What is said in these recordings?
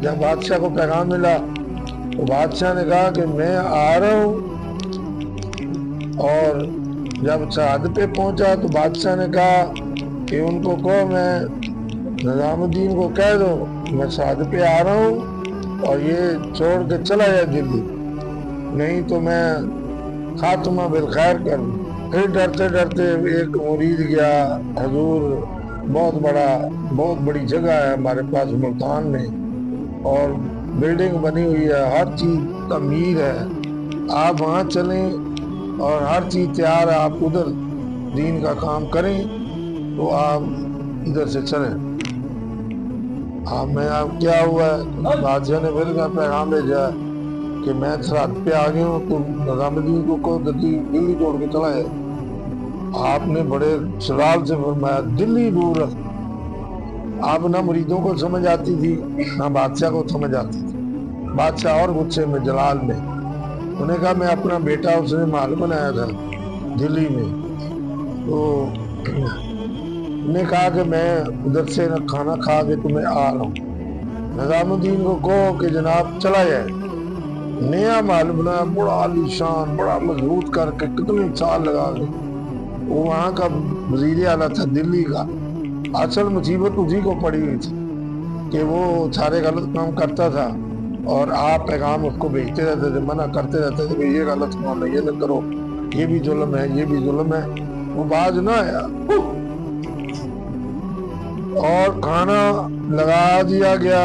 جب بادشاہ کو پیغام ملا تو بادشاہ نے کہا کہ میں آ رہا ہوں، اور جب سرحد پہ پہنچا تو بادشاہ نے کہا کہ ان کو کہو میں نظام الدین کو کہہ دو میں سرحد پہ آ رہا ہوں اور یہ چھوڑ کے چلا جائے دلی، نہیں تو میں خاتمہ بالخیر کروں۔ پھر ڈرتے ڈرتے ایک مرید گیا، حضور بہت بڑی جگہ ہے ہمارے پاس ملتان میں، اور بلڈنگ بنی ہوئی ہے، ہر چیز تعمیر ہے، آپ وہاں چلیں اور ہر چیز تیار ہے، آپ ادھر دین کا کام کریں تو آپ ادھر سے چلیں۔ میں آپ کیا ہوا ہے؟ بادشاہ نے پھر کا پیغام بھیجا کہ میں سرحد پہ آ گیا ہوں، تو نظام الدین کو دلی چھوڑ کے چلا ہے۔ آپ نے بڑے سلال سے فرمایا دلی دور ہے۔ آپ نہ مریدوں کو سمجھ آتی تھی نہ بادشاہ کو سمجھ آتی تھی۔ بادشاہ اور غصے میں جلال میں انہوں نے کہا میں اپنا بیٹا اس نے محل بنایا تھا دلی میں، تو نے کہا کہ میں ادھر سے کھانا کھا کے تمہیں آ رہا ہوں۔ نظام الدین کو کہو کہ جناب چلا جائے۔ نیا محل بنایا، بڑا عالی شان، بڑا مضبوط کر کے، کتنے سال لگا کے۔ وہ وہاں کا وزیر اعلیٰ تھا دلی کا۔ اصل مصیبت اسی کو پڑی ہوئی تھی کہ وہ سارے غلط کام کرتا تھا اور آپ پیغام اس کو بھیجتے رہتے تھے، منع کرتے رہتے تھے کہ یہ غلط کام ہے، یہ نہ کرو، یہ بھی ظلم ہے، یہ بھی ظلم ہے۔ وہ باز نہ آیا اور کھانا لگا دیا گیا۔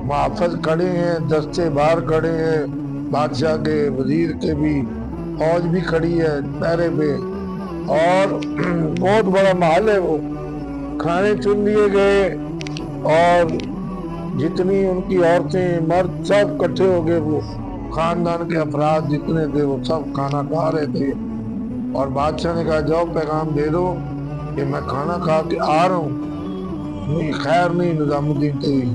محافظ کھڑے ہیں، دستے باہر کھڑے ہیں، بادشاہ کے وزیر کے بھی، فوج بھی کھڑی ہے پہرے پہ، اور بہت بڑا محل ہے۔ وہ کھانے چن لیے گئے اور جتنی ان کی عورتیں مرد سب کٹھے ہو گئے، وہ خاندان کے افراد جتنے تھے وہ سب کھانا کھا رہے تھے، اور بادشاہ نے کہا جاؤ پیغام دے دو کہ میں کھانا کھا کے آ رہا ہوں، نہیں خیر نہیں نظام الدین تیری،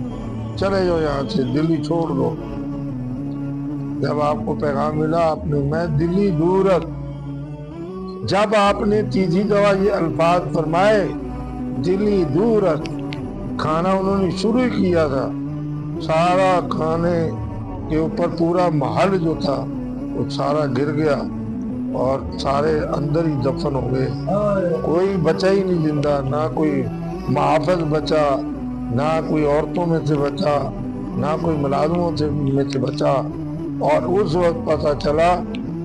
چلے جاؤ یہاں سے، دلی چھوڑ دو۔ جب آپ کو پیغام ملا آپ نے میں دلی دورت، جب آپ نے تیسری دفعہ یہ الفاظ فرمائے دلی دورت، کھانا انہوں نے شروع کیا تھا، سارا کھانے کے اوپر پورا محل جو تھا وہ سارا گر گیا اور سارے اندر ہی دفن ہو گئے، کوئی بچا ہی نہیں زندہ، نہ کوئی محافظ بچا، نہ کوئی عورتوں میں سے بچا، نہ کوئی ملازموں میں سے بچا۔ اور اس وقت پتہ چلا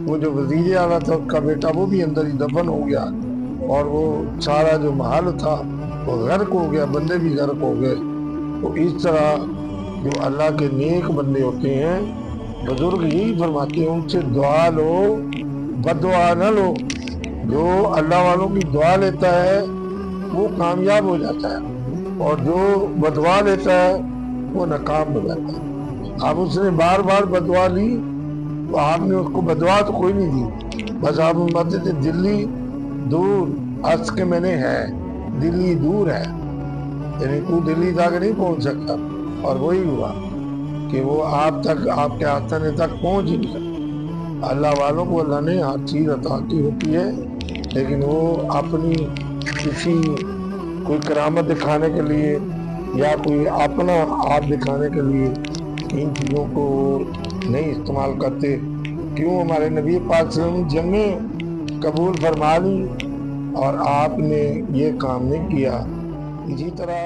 وہ جو وزیر اعلیٰ تھا اس کا بیٹا وہ بھی اندر ہی دفن ہو گیا، اور وہ سارا جو محل تھا وہ غرق ہو گیا، بندے بھی غرق ہو گئے۔ تو اس طرح جو اللہ کے نیک بندے ہوتے ہیں، بزرگ یہی فرماتے ہیں ان سے دعا لو، بد دعا نہ لو۔ جو اللہ والوں کی دعا لیتا ہے وہ کامیاب ہو جاتا ہے، اور جو بدعا لیتا ہے وہ ناکام ہو جاتا ہے۔ اب اس نے بار بار بدعا لی تو آپ نے اس کو بدعا تو کوئی نہیں دی، بس آپ فرماتے تھے دلی دور، اس کے میں نے ہے دلی دور ہے، یعنی تو دلی تک نہیں پہنچ سکتا۔ اور وہی ہوا کہ وہ آپ تک، آپ کے آستانے تک پہنچ ہی نہیں سکتا۔ اللہ والوں کو اللہ نے ہر چیز عطا کی ہوتی ہے، لیکن وہ اپنی کسی کوئی کرامت دکھانے کے لیے یا کوئی اپنا آپ دکھانے کے لیے ان چیزوں کو نہیں استعمال کرتے۔ کیوں ہمارے نبی پاک صلی اللہ علیہ وسلم جنگیں قبول فرما لی اور آپ نے یہ کام نہیں کیا۔ اسی طرح